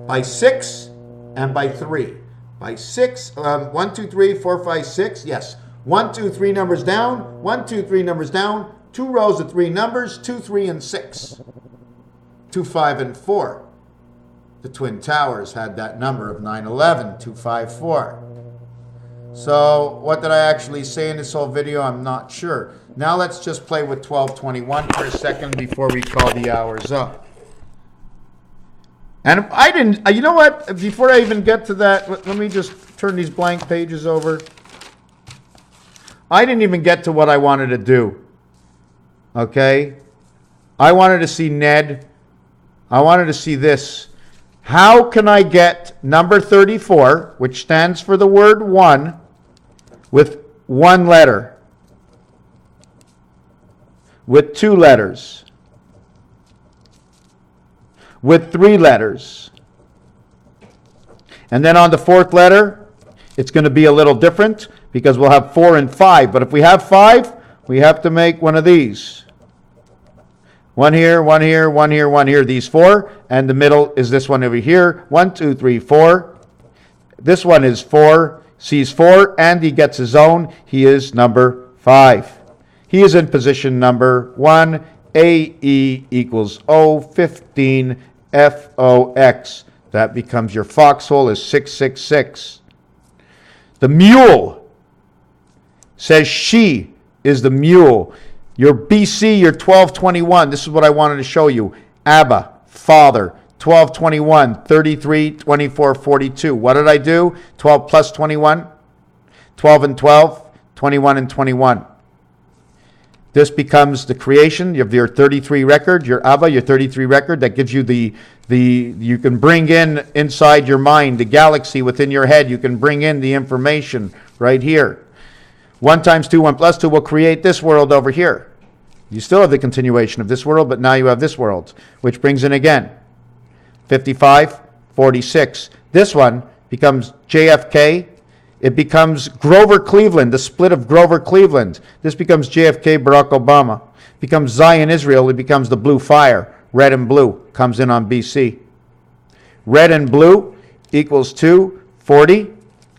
by 6 and by 3. By 6, 1, 2, 3, 4, 5, 6. Yes. 1, 2, 3 numbers down. 1, 2, 3 numbers down. 2 rows of 3 numbers. 2, 3, and 6. 2, 5, and 4. The Twin Towers had that number of 911. 2, 5, 4. So what did I actually say in this whole video? I'm not sure. Now let's just play with 1221 for a second before we call the hours up. And I didn't, you know what? Before I even get to that, let me just turn these blank pages over. I didn't even get to what I wanted to do. Okay? I wanted to see Ned. I wanted to see this. How can I get number 34, which stands for the word 1, with 1 letter? With 2 letters? With 3 letters. And then on the 4th letter, it's going to be a little different because we'll have 4 and 5. But if we have 5, we have to make one of these. 1 here, 1 here, 1 here, 1 here. These 4. And the middle is this one over here. 1, 2, 3, 4. This one is 4. Sees 4 and he gets his own. He is number 5. He is in position number 1. AE equals O, 15 FOX. That becomes your foxhole is 666. The mule says she is the mule. Your BC, your 1221. This is what I wanted to show you. Abba, father, 1221, 33, 24, 42. What did I do? 12 plus 21, 12 and 12, 21 and 21. This becomes the creation of your 33 record, your Abba, your 33 record. That gives you you can bring in inside your mind, the galaxy within your head. You can bring in the information right here. 1 times 2, 1 plus 2 will create this world over here. You still have the continuation of this world, but now you have this world, which brings in again 55, 46. This one becomes JFK. It becomes Grover Cleveland, the split of Grover Cleveland. This becomes JFK, Barack Obama. Becomes Zion, Israel. It becomes the blue fire. Red and blue comes in on BC. Red and blue equals to 40.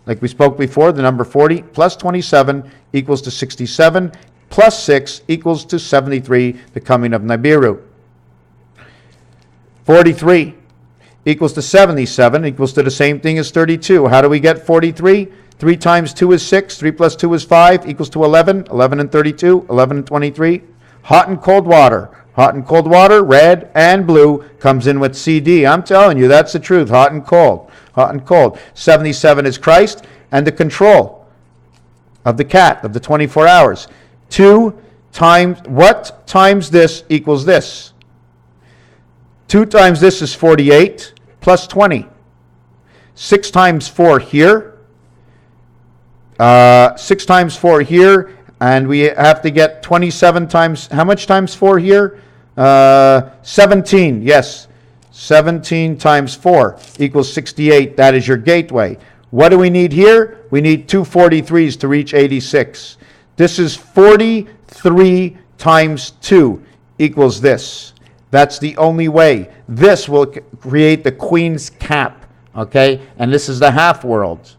Like we spoke before, the number 40 plus 27 equals to 67. Plus 6 equals to 73, the coming of Nibiru. 43 equals to 77, equals to the same thing as 32. How do we get 43? 3 times 2 is 6. 3 plus 2 is 5, equals to 11. 11 and 32, 11 and 23. Hot and cold water. Hot and cold water, red and blue, comes in with CD. I'm telling you, that's the truth. Hot and cold. Hot and cold. 77 is Christ and the control of the cat, of the 24 hours. 2 times, what times this equals this? 2 times this is 48 plus 20. 6 times 4 here 6 times 4 here, and we have to get 27 times, how much times 4 here? 17, yes. 17 times 4 equals 68. That is your gateway. What do we need here? We need 2 43s to reach 86. This is 43 times 2 equals this. That's the only way. This will create the queen's cap, okay? And this is the half world,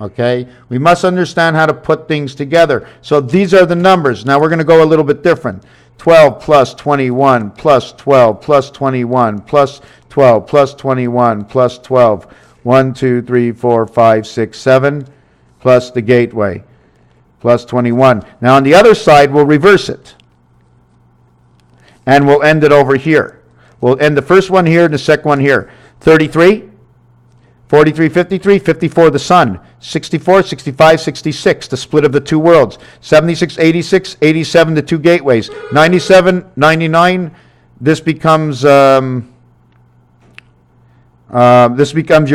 okay? We must understand how to put things together. So these are the numbers. Now we're going to go a little bit different. 12 plus 21 plus 12 plus 21 plus 12 plus 21 plus 12. 1, 2, 3, 4, 5, 6, 7 plus the gateway plus 21. Now on the other side, we'll reverse it. And we'll end it over here. We'll end the first one here and the second one here. 33, 43, 53, 54 the sun. 64, 65, 66, the split of the two worlds. 76, 86, 87, the two gateways. 97, 99, this becomes your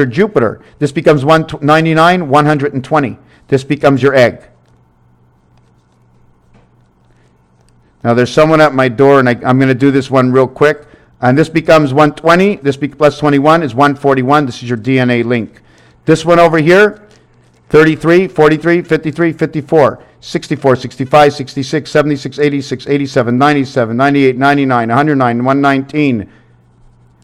Jupiter. This becomes 199, 120. This becomes your egg. Now there's someone at my door, and I'm going to do this one real quick. And this becomes 120. This plus 21 is 141. This is your DNA link. This one over here, 33, 43, 53, 54, 64, 65, 66, 76, 86, 87, 97, 98, 99, 109, 119,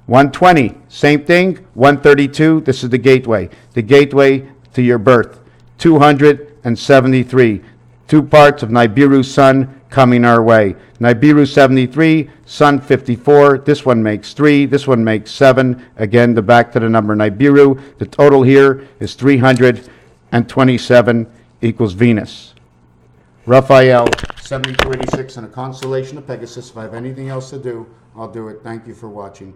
120. Same thing, 132. This is the gateway. The gateway to your birth. 273. 2 parts of Nibiru sun coming our way. Nibiru 73, Sun 54. This one makes 3. This one makes 7. Again, back to the number Nibiru. The total here is 327 equals Venus. Raphael 7286 and a constellation of Pegasus. If I have anything else to do, I'll do it. Thank you for watching.